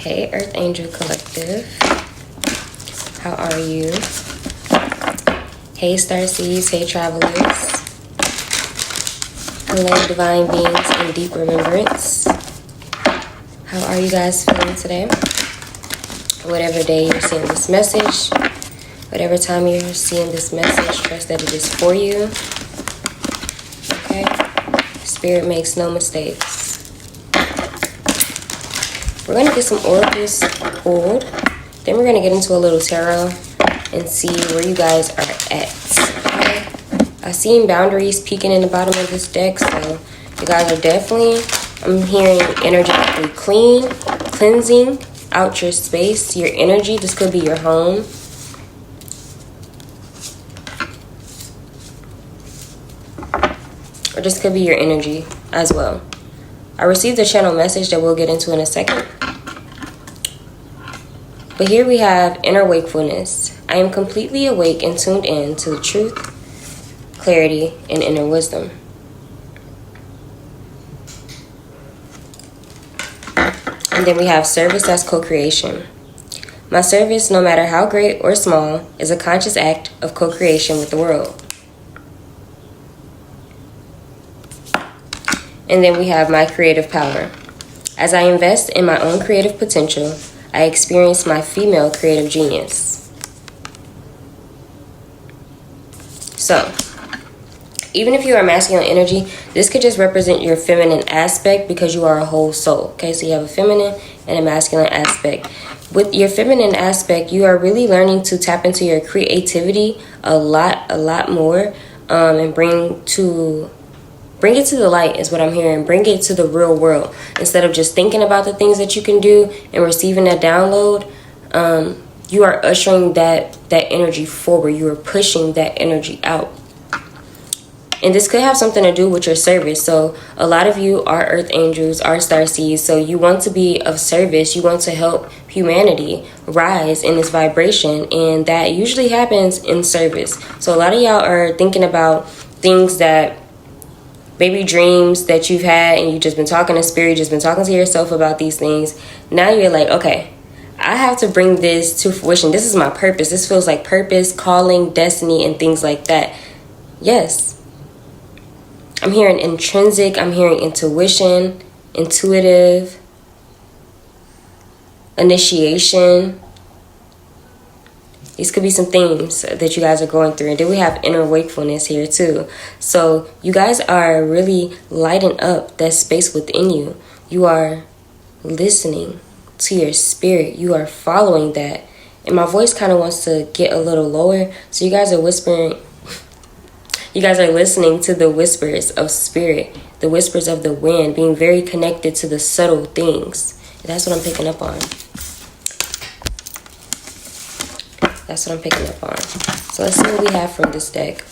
Hey Earth Angel Collective, how are you? Hey Star Seeds, hey Travelers. Hello Divine Beings in Deep Remembrance. How are you guys feeling today? Whatever day you're seeing this message, whatever time you're seeing this message, trust that it is for you. Okay? Spirit makes no mistakes. We're going to get some oracles pulled. Then we're going to get into a little tarot and see where you guys are at. Okay? I've seen boundaries peeking in the bottom of this deck, so you guys are definitely, I'm hearing energetically cleansing out your space, your energy. This could be your home. Or this could be your energy as well. I received a channel message that we'll get into in a second. But here we have inner wakefulness. I am completely awake and tuned in to the truth, clarity, and inner wisdom. And then we have service as co-creation. My service, no matter how great or small, is a conscious act of co-creation with the world. And then we have my creative power. As I invest in my own creative potential, I experience my female creative genius. So, even if you are masculine energy, this could just represent your feminine aspect because you are a whole soul. Okay, so you have a feminine and a masculine aspect. With your feminine aspect, you are really learning to tap into your creativity a lot more, and bring it to the light is what I'm hearing. Bring it to the real world. Instead of just thinking about the things that you can do and receiving that download, you are ushering that energy forward. You are pushing that energy out. And this could have something to do with your service. So a lot of you are earth angels, are star seeds. So you want to be of service. You want to help humanity rise in this vibration. And that usually happens in service. So a lot of y'all are thinking about things that, maybe dreams that you've had, and you've just been talking to spirit, just been talking to yourself about these things. Now you're like, okay, I have to bring this to fruition. This is my purpose. This feels like purpose, calling, destiny, and things like that. Yes. I'm hearing intrinsic. I'm hearing intuition, intuitive, initiation. These could be some themes that you guys are going through. And then we have inner wakefulness here too. So you guys are really lighting up that space within you. You are listening to your spirit. You are following that. And my voice kind of wants to get a little lower. So you guys are whispering. You guys are listening to the whispers of spirit, the whispers of the wind, being very connected to the subtle things. And that's what I'm picking up on. That's what I'm picking up on. So let's see what we have from this deck.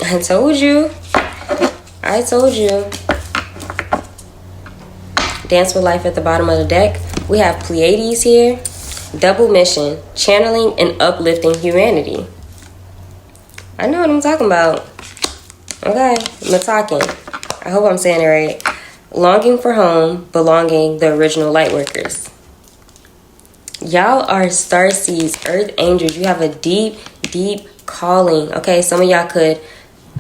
I told you. I told you. Dance with life at the bottom of the deck. We have Pleiades here. Double mission. Channeling and uplifting humanity. I know what I'm talking about. Okay. I'm talking. I hope I'm saying it right. Longing for home, belonging, the original lightworkers. Y'all are star seeds, earth angels. You have a deep calling. Okay, some of y'all could.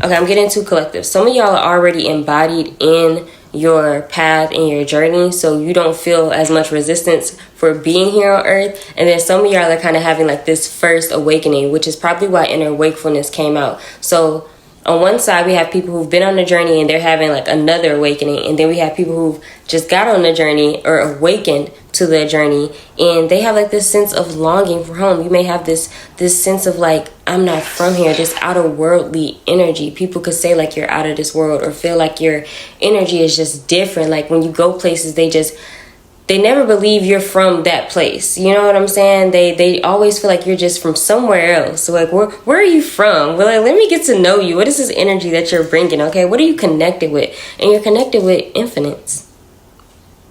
Okay, I'm getting too collective. Some of y'all are already embodied in your path and your journey, so you don't feel as much resistance for being here on earth. And then some of y'all are kind of having like this first awakening, which is probably why inner wakefulness came out. So on one side, we have people who've been on the journey and they're having like another awakening. And then we have people who've just got on the journey or awakened to the journey. And they have like this sense of longing for home. You may have this sense of like, I'm not from here, this outer worldly energy. People could say like you're out of this world or feel like your energy is just different. Like when you go places, they never believe you're from that place. You know what I'm saying? They always feel like you're just from somewhere else. So like, where are you from? Well, like, let me get to know you. What is this energy that you're bringing? Okay, what are you connected with? And you're connected with infinites,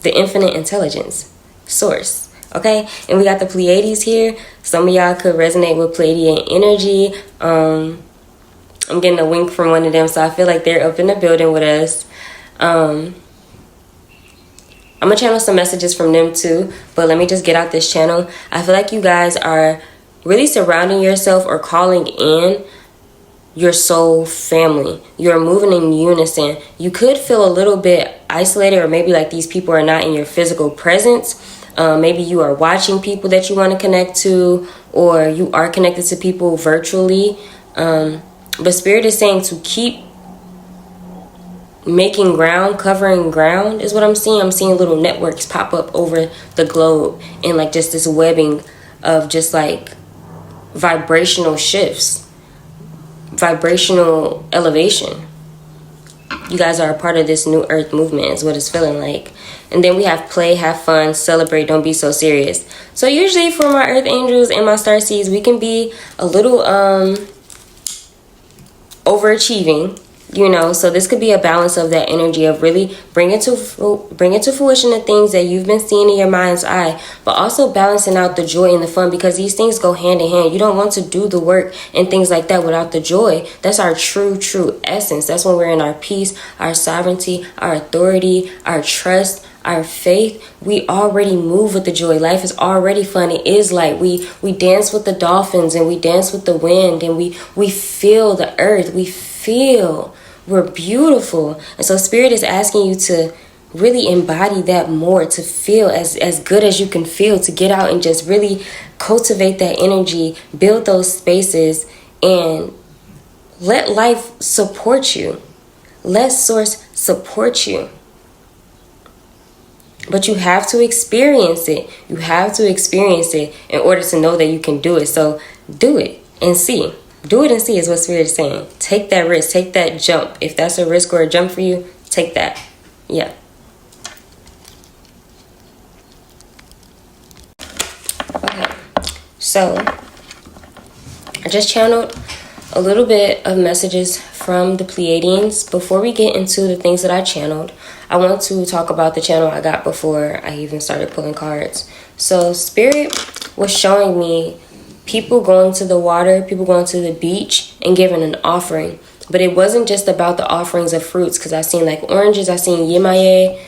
the infinite intelligence source. Okay, and we got the Pleiades here. Some of y'all could resonate with Pleiadian energy. I'm getting a wink from one of them, so I feel like they're up in the building with us. I'm gonna channel some messages from them too, but let me just get out this channel. I feel like you guys are really surrounding yourself or calling in your soul family. You're moving in unison. You could feel a little bit isolated, or maybe like these people are not in your physical presence. Maybe you are watching people that you want to connect to, or you are connected to people virtually. But Spirit is saying to keep making ground, covering ground is what I'm seeing. I'm seeing little networks pop up over the globe, and like just this webbing of just like vibrational shifts, vibrational elevation. You guys are a part of this new earth movement is what it's feeling like. And then we have play, have fun, celebrate, don't be so serious. So usually for my earth angels and my star seeds, we can be a little overachieving, you know. So this could be a balance of that energy of really bringing to fruition the things that you've been seeing in your mind's eye, but also balancing out the joy and the fun, because these things go hand in hand. You don't want to do the work and things like that without the joy. That's our true essence. That's when we're in our peace, our sovereignty, our authority, our trust, our faith. We already move with the joy. Life is already fun. It is light. We dance with the dolphins, and we dance with the wind, and we feel the earth. We feel we're beautiful. And so Spirit is asking you to really embody that more, to feel as good as you can feel, to get out and just really cultivate that energy, build those spaces, and let life support you. Let Source support you. But you have to experience it. You have to experience it in order to know that you can do it. So do it and see. Do it and see is what Spirit is saying. Take that risk. Take that jump. If that's a risk or a jump for you, take that. Yeah. Okay. So I just channeled a little bit of messages from the Pleiadians. Before we get into the things that I channeled, I want to talk about the channel I got before I even started pulling cards. So Spirit was showing me people going to the water, people going to the beach and giving an offering. But it wasn't just about the offerings of fruits, because I seen like oranges, I seen Yemaya.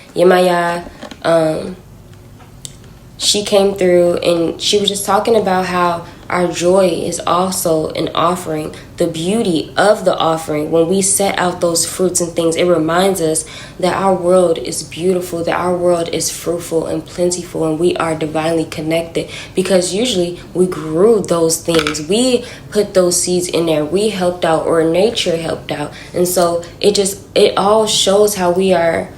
She came through and she was just talking about how our joy is also an offering. The beauty of the offering, when we set out those fruits and things, it reminds us that our world is beautiful, that our world is fruitful and plentiful, and we are divinely connected, because usually we grew those things. We put those seeds in there. We helped out, or nature helped out. And so it all shows how we are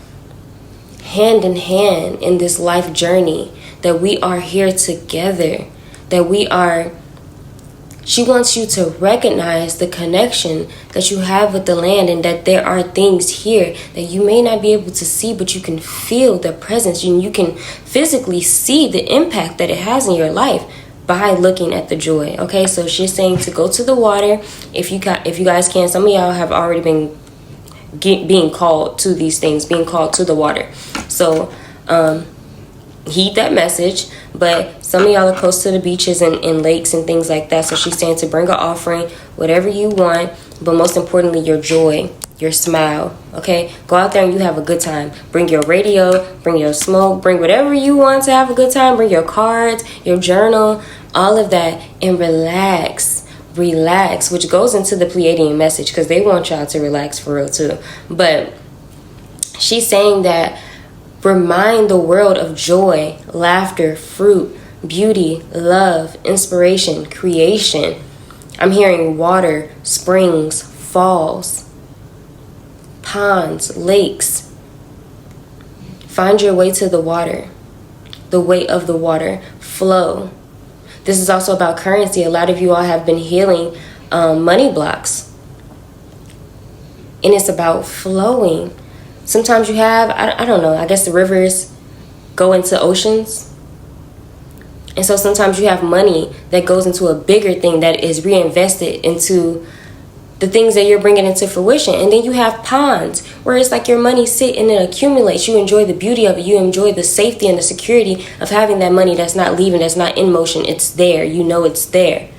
hand in hand in this life journey, that we are here together, that we are. She wants you to recognize the connection that you have with the land, and that there are things here that you may not be able to see, but you can feel the presence, and you can physically see the impact that it has in your life by looking at the joy. Okay, so she's saying to go to the water if you guys can. Some of y'all have already been being called to these things, being called to the water. So heed that message. But some of y'all are close to the beaches and lakes and things like that. So she's saying to bring an offering, whatever you want, but most importantly, your joy, your smile. Okay, go out there and you have a good time. Bring your radio, bring your smoke, bring whatever you want to have a good time. Bring your cards, your journal, all of that, and relax, which goes into the Pleiadian message, because they want y'all to relax for real too. But she's saying that remind the world of joy, laughter, fruit, beauty, love, inspiration, creation. I'm hearing water, springs, falls, ponds, lakes. Find your way to the water, the way of the water, flow. This is also about currency. A lot of you all have been healing money blocks, and it's about flowing. Sometimes you have, I don't know, I guess the rivers go into oceans. And so sometimes you have money that goes into a bigger thing that is reinvested into the things that you're bringing into fruition. And then you have ponds where it's like your money sit and it accumulates. You enjoy the beauty of it. You enjoy the safety and the security of having that money that's not leaving, that's not in motion. It's there. You know it's there.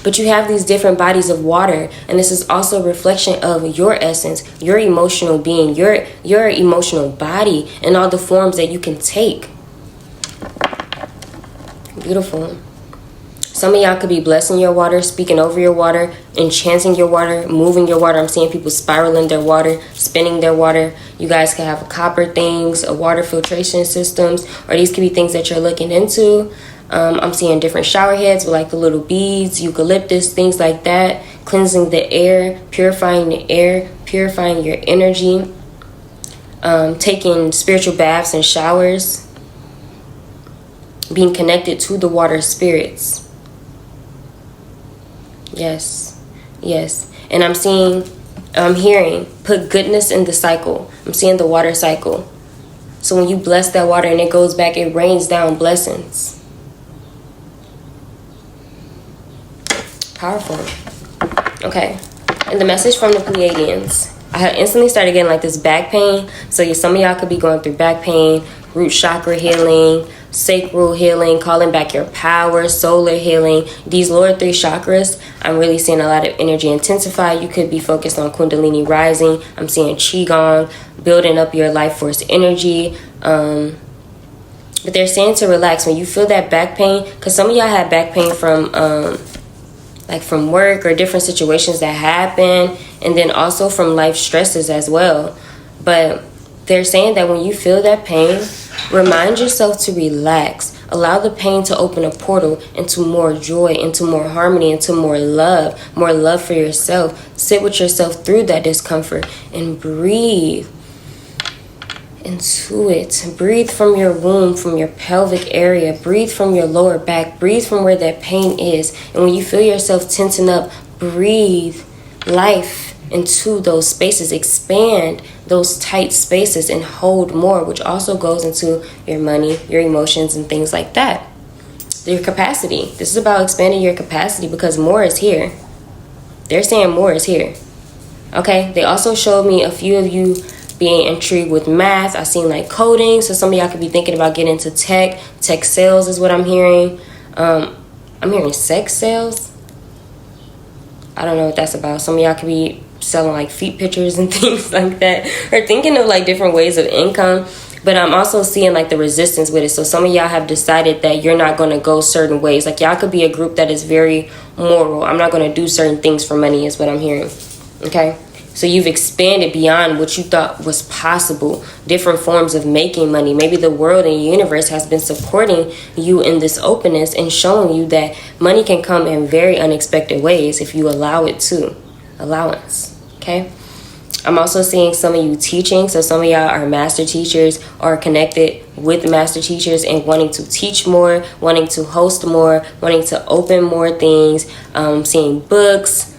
But you have these different bodies of water, and this is also a reflection of your essence, your emotional being, your emotional body, and all the forms that you can take. Beautiful. Some of y'all could be blessing your water, speaking over your water, enchanting your water, moving your water. I'm seeing people spiraling their water, spinning their water. You guys can have copper things, water filtration systems, or these could be things that you're looking into. I'm seeing different shower heads with like the little beads, eucalyptus, things like that. Cleansing the air, purifying the air, purifying your energy. Taking spiritual baths and showers. Being connected to the water spirits. Yes, yes. And I'm hearing, put goodness in the cycle. I'm seeing the water cycle. So when you bless that water and it goes back, it rains down blessings. Powerful. Okay. And the message from the Pleiadians. I instantly started getting like this back pain. So some of y'all could be going through back pain, root chakra healing, sacral healing, calling back your power, solar healing. These lower 3 chakras, I'm really seeing a lot of energy intensify. You could be focused on Kundalini rising. I'm seeing Qigong, building up your life force energy. But they're saying to relax when you feel that back pain, because some of y'all have back pain from like from work or different situations that happen, and then also from life stresses as well. But they're saying that when you feel that pain, remind yourself to relax. Allow the pain to open a portal into more joy, into more harmony, into more love for yourself. Sit with yourself through that discomfort and breathe into it. Breathe from your womb, from your pelvic area. Breathe from your lower back. Breathe from where that pain is. And when you feel yourself tensing up, breathe life into those spaces. Expand those tight spaces and hold more, which also goes into your money, your emotions, and things like that. Your capacity. This is about expanding your capacity because more is here. They're saying more is here. Okay? They also showed me a few of you being intrigued with math. I seen like coding. So some of y'all could be thinking about getting into tech. Tech sales is what I'm hearing. I'm hearing sex sales. I don't know what that's about. Some of y'all could be selling like feet pictures and things like that, or thinking of like different ways of income. But I'm also seeing like the resistance with it. So some of y'all have decided that you're not going to go certain ways. Like y'all could be a group that is very moral. I'm not going to do certain things for money is what I'm hearing. Okay. So you've expanded beyond what you thought was possible. Different forms of making money. Maybe the world and universe has been supporting you in this openness and showing you that money can come in very unexpected ways if you allow it to. Allowance. Okay. I'm also seeing some of you teaching. So some of y'all are master teachers or connected with master teachers and wanting to teach more, wanting to host more, wanting to open more things, seeing books,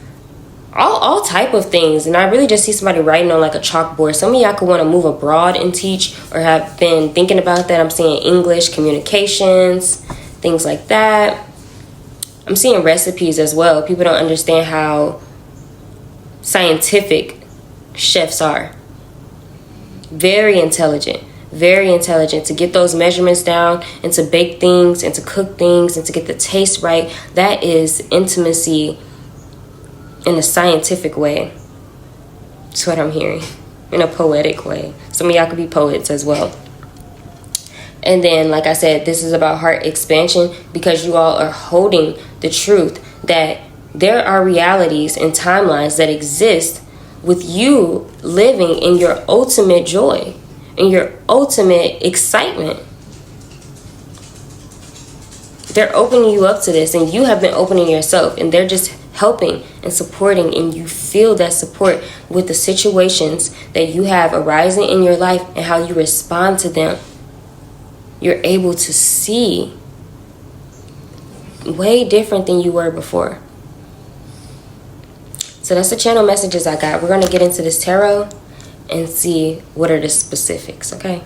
all type of things. And I really just see somebody writing on like a chalkboard. Some of y'all could want to move abroad and teach or have been thinking about that. I'm seeing English, communications, things like that. I'm seeing recipes as well. People don't understand how scientific chefs are. Very intelligent to get those measurements down and to bake things and to cook things and to get the taste right. That is intimacy in a scientific way. That's what I'm hearing. In a poetic way. Some of y'all could be poets as well. And then, like I said, this is about heart expansion because you all are holding the truth that there are realities and timelines that exist with you living in your ultimate joy, in your ultimate excitement. They're opening you up to this, and you have been opening yourself, and they're just helping and supporting, and you feel that support with the situations that you have arising in your life and how you respond to them. You're able to see way different than you were before. So that's the channel messages I got. We're going to get into this tarot and see what are the specifics, okay?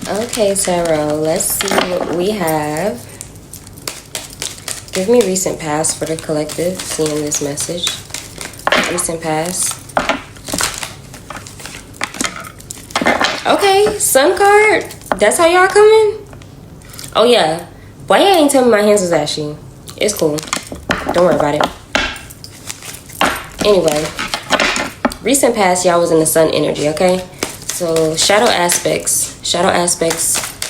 Okay, tarot, let's see what we have. Give me recent past for the collective, seeing this message. Recent past. Okay, Sun card. That's how y'all coming? Oh, yeah. Why y'all ain't tell me my hands was ashy? It's cool. Don't worry about it. Anyway, recent past, y'all was in the sun energy, okay? So shadow aspects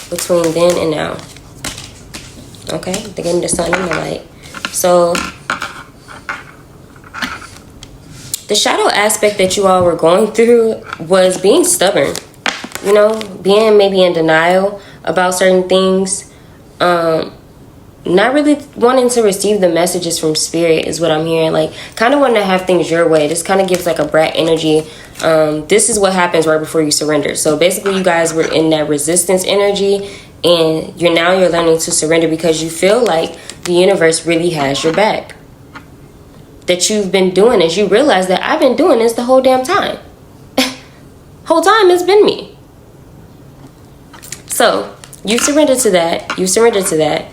between then and now. Okay, they're getting the sun and the light. So the shadow aspect that you all were going through was being stubborn, you know, being maybe in denial about certain things, not really wanting to receive the messages from spirit is what I'm hearing. Like, kind of wanting to have things your way. This kind of gives like a brat energy. This is what happens right before you surrender. So basically you guys were in that resistance energy, and you're learning to surrender because you feel like the universe really has your back. That you've been doing this. You realize that I've been doing this the whole damn time. Whole time it's been me. So you surrendered to that.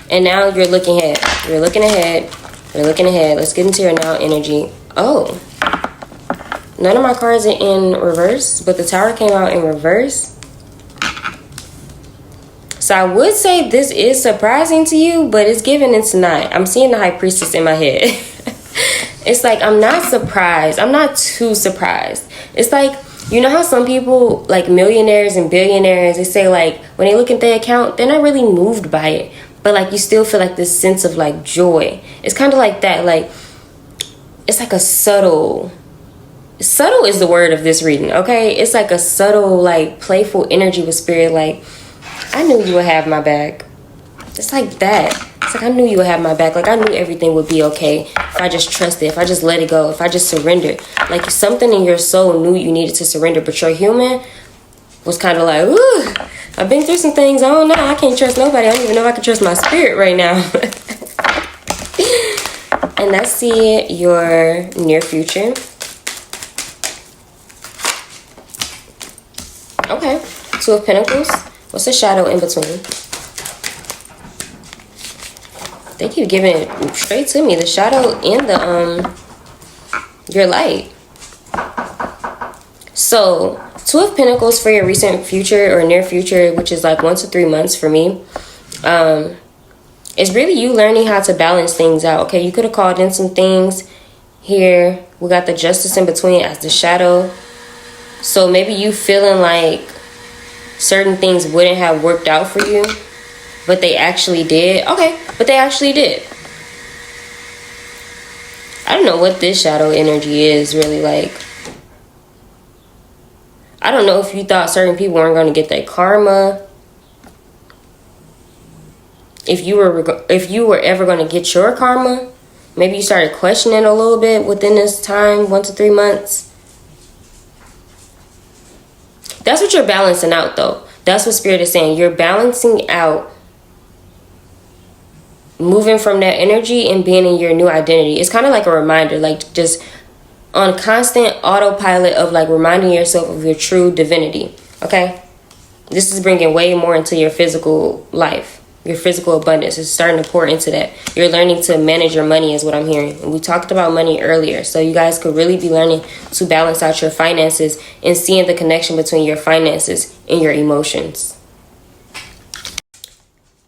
And now you're looking ahead. You're looking ahead. Let's get into your now energy. Oh. None of my cards are in reverse, but the Tower came out in reverse. So I would say this is surprising to you, but it's given it's not. I'm seeing the High Priestess in my head. It's like, I'm not surprised. I'm not too surprised. It's like, you know how some people, like millionaires and billionaires, they say like, when they look at their account, they're not really moved by it. But like, you still feel like this sense of like joy. It's kind of like that. Like, it's like a subtle is the word of this reading, okay? It's like a subtle, like playful energy with spirit. Like, I knew you would have my back. It's like that. It's like, I knew you would have my back. Like, I knew everything would be okay if I just trusted, if I just let it go, if I just surrendered. Like, something in your soul knew you needed to surrender, but your human was kind of like, ooh, I've been through some things. I don't know. I can't trust nobody. I don't even know if I can trust my spirit right now. And let's see your near future. Okay. Two of Pentacles. What's the shadow in between? They keep giving it straight to me. The shadow and the your light. So, Two of Pentacles for your recent future or near future, which is like 1 to 3 months for me. It's really you learning how to balance things out. Okay, you could have called in some things here. We got the Justice in between as the shadow. So maybe you feeling like certain things wouldn't have worked out for you, but they actually did. Okay, but they actually did. I don't know what this shadow energy is really like. I don't know if you thought certain people weren't going to get their karma. If you were ever going to get your karma. Maybe you started questioning a little bit within this time, 1 to 3 months. That's what you're balancing out, though. That's what Spirit is saying. You're balancing out moving from that energy and being in your new identity. It's kind of like a reminder, like just on constant autopilot of like reminding yourself of your true divinity. Okay? This is bringing way more into your physical life, your physical abundance. It's starting to pour into that. You're learning to manage your money is what I'm hearing. And we talked about money earlier. So you guys could really be learning to balance out your finances and seeing the connection between your finances and your emotions.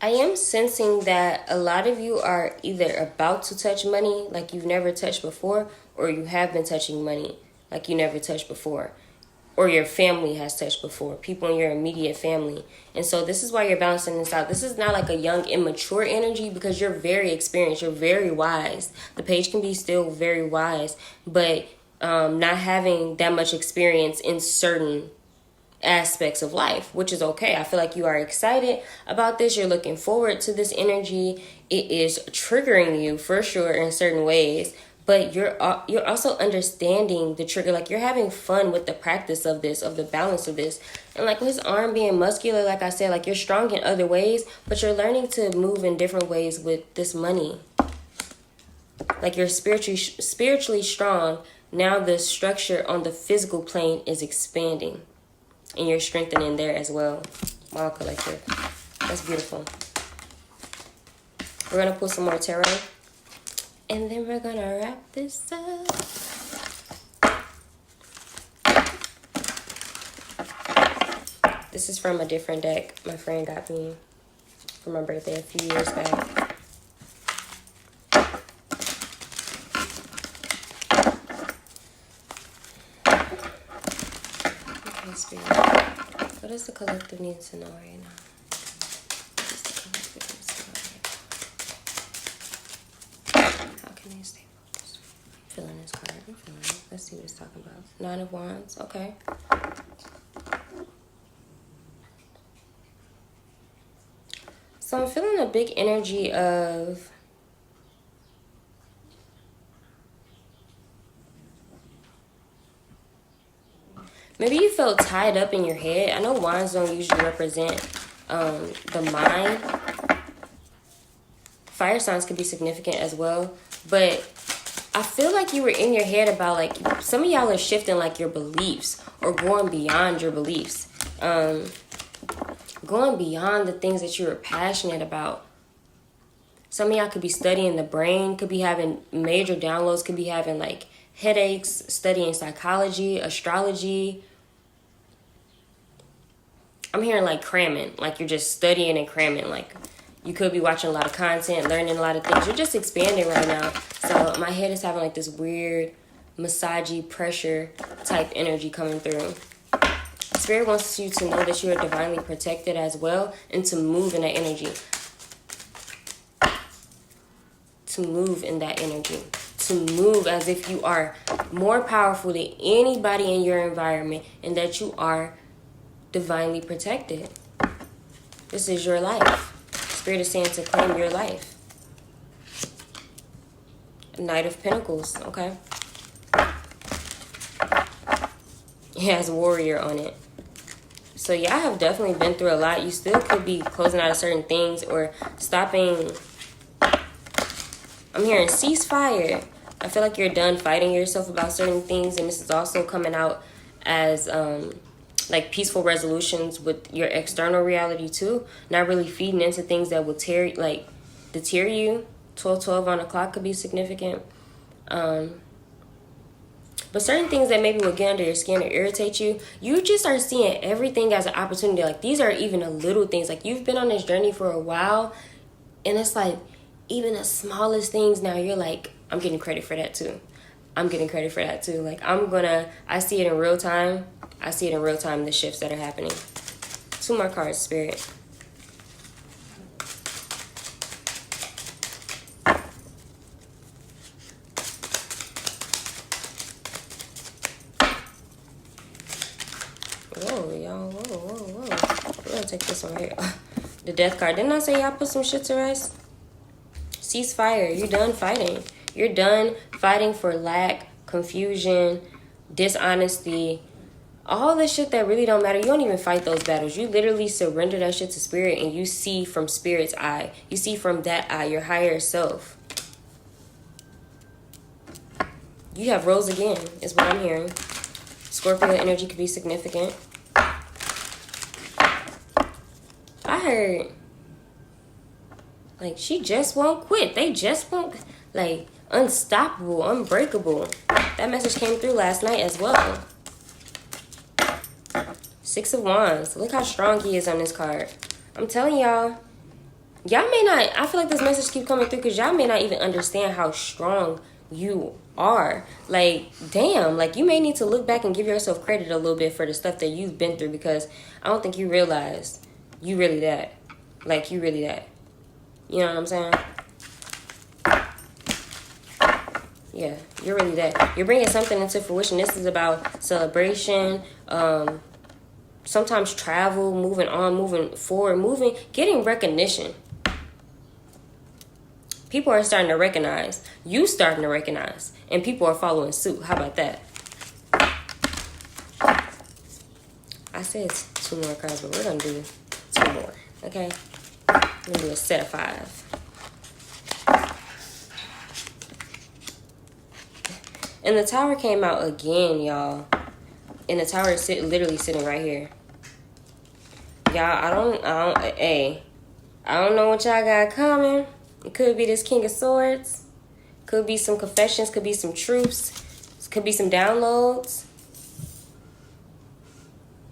I am sensing that a lot of you are either about to touch money like you've never touched before, or you have been touching money like you never touched before, or your family has touched before, people in your immediate family. And so this is why you're balancing this out. This is not like a young, immature energy because you're very experienced. You're very wise. The page can be still very wise, but not having that much experience in certain aspects of life, which is okay. I feel like you are excited about this. You're looking forward to this energy. It is triggering you for sure in certain ways, but you're also understanding the trigger. Like you're having fun with the practice of this, of the balance of this. And like his arm being muscular, like I said, like you're strong in other ways, but you're learning to move in different ways with this money. Like you're spiritually strong. Now the structure on the physical plane is expanding. And you're strengthening there as well. Wow, collective. That's beautiful. We're going to pull some more tarot. And then we're going to wrap this up. This is from a different deck my friend got me for my birthday a few years back. Spirit? What does the collective need to know right now? What does the collective need to know right now? How can they stay focused? I'm feeling this card. I'm feeling it. Let's see what it's talking about. 9 of Wands. Okay. So I'm feeling a big energy of maybe you felt tied up in your head. I know wands don't usually represent the mind. Fire signs could be significant as well. But I feel like you were in your head about, like, some of y'all are shifting, like, your beliefs or going beyond your beliefs. Going beyond the things that you were passionate about. Some of y'all could be studying the brain, could be having major downloads, could be having, like, headaches, studying psychology, astrology. I'm hearing, like, cramming, like you're just studying and cramming. Like, you could be watching a lot of content, learning a lot of things. You're just expanding right now. So my head is having, like, this weird massagey pressure type energy coming through. Spirit wants you to know that you are divinely protected as well, and to move in that energy. To move in that energy. To move as if you are more powerful than anybody in your environment, and that you are divinely protected. This is your life. Spirit is saying to claim your life. Knight of Pentacles, okay? It has warrior on it. So y'all have definitely been through a lot. You still could be closing out of certain things or stopping. I'm hearing ceasefire. I feel like you're done fighting yourself about certain things, and this is also coming out as like peaceful resolutions with your external reality too. Not really feeding into things that will deter you. 12 on the clock could be significant. But certain things that maybe will get under your skin or irritate you, you just are seeing everything as an opportunity. Like, these are even the little things. Like, you've been on this journey for a while, and it's like even the smallest things now, you're like, I'm getting credit for that too. I'm getting credit for that too. Like, I see it in real time. I see it in real time, the shifts that are happening. 2 more cards, Spirit. Whoa, y'all. Whoa. We're gonna take this one right here. The Death card. Didn't I say y'all put some shit to rest? Ceasefire. You're done fighting. You're done fighting for lack, confusion, dishonesty, all the shit that really don't matter. You don't even fight those battles. You literally surrender that shit to Spirit, and you see from Spirit's eye. You see from that eye, your higher self. You have rose again, is what I'm hearing. Scorpio energy could be significant. I heard, like, she just won't quit. They just won't, like, unstoppable, unbreakable. That message came through last night as well. 6 of Wands. Look how strong he is on this card. I'm telling y'all may not, I feel like this message keeps coming through because y'all may not even understand how strong you are. Like, damn, like, you may need to look back and give yourself credit a little bit for the stuff that you've been through, because I don't think you realized you really that. Like, you really that. You know what I'm saying? Yeah, you're really that. You're bringing something into fruition. This is about celebration, sometimes travel, moving on, moving forward, getting recognition. People are starting to recognize. You starting to recognize. And people are following suit. How about that? I said 2 more cards, but we're going to do 2 more. Okay? We're going to do a set of 5. And the Tower came out again, y'all. And the Tower is literally sitting right here. Y'all, I don't know what y'all got coming. It could be this King of Swords. Could be some confessions. Could be some truths. Could be some downloads.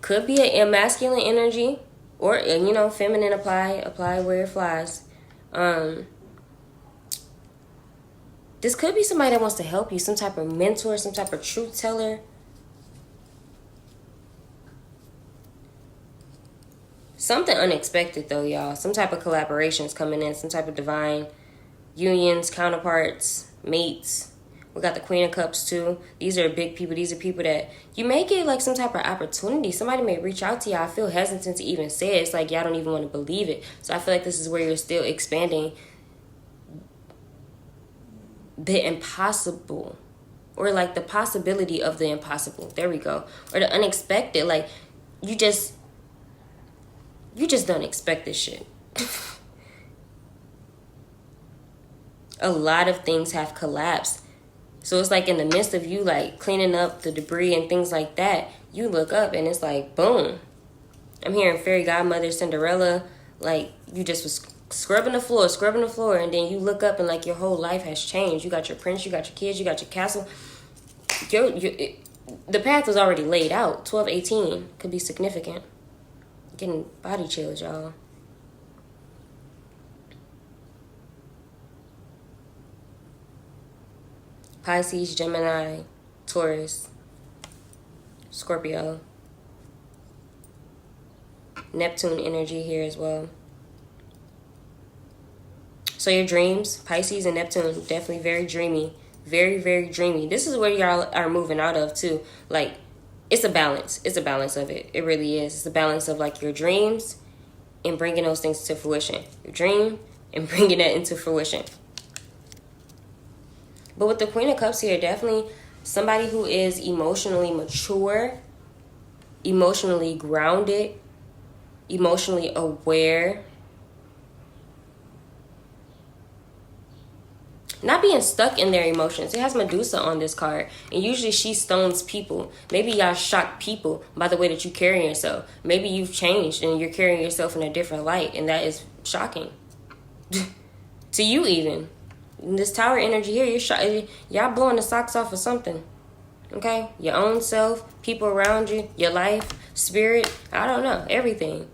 Could be a masculine energy. Or, you know, feminine. Apply where it flies. This could be somebody that wants to help you. Some type of mentor. Some type of truth teller. Something unexpected though, y'all. Some type of collaborations coming in. Some type of divine unions, counterparts, mates. We got the Queen of Cups too. These are big people. These are people that you may get like some type of opportunity. Somebody may reach out to y'all. I feel hesitant to even say it. It's like y'all don't even want to believe it. So I feel like this is where you're still expanding the impossible, or like the possibility of the impossible. There we go. Or the unexpected. Like you just don't expect this shit. A lot of things have collapsed. So it's like in the midst of you like cleaning up the debris and things like that, you look up and it's like, boom. I'm hearing fairy godmother, Cinderella, like you just was scrubbing the floor, and then you look up and like your whole life has changed. You got your prince, you got your kids, you got your castle. The path was already laid out. 12-18 could be significant. Getting body chills, y'all. Pisces, Gemini, Taurus, Scorpio. Neptune energy here as well. So your dreams, Pisces and Neptune, definitely very dreamy. Very, very dreamy. This is where y'all are moving out of too. Like, it's a balance. It's a balance of it. It really is. It's a balance of like your dreams and bringing those things to fruition. Your dream and bringing that into fruition. But with the Queen of Cups here, definitely somebody who is emotionally mature, emotionally grounded, emotionally aware. Not being stuck in their emotions. It has Medusa on this card. And usually she stones people. Maybe y'all shock people by the way that you carry yourself. Maybe you've changed and you're carrying yourself in a different light. And that is shocking. To you even. This Tower energy here, y'all blowing the socks off of something. Okay? Your own self, people around you, your life, spirit, I don't know, everything.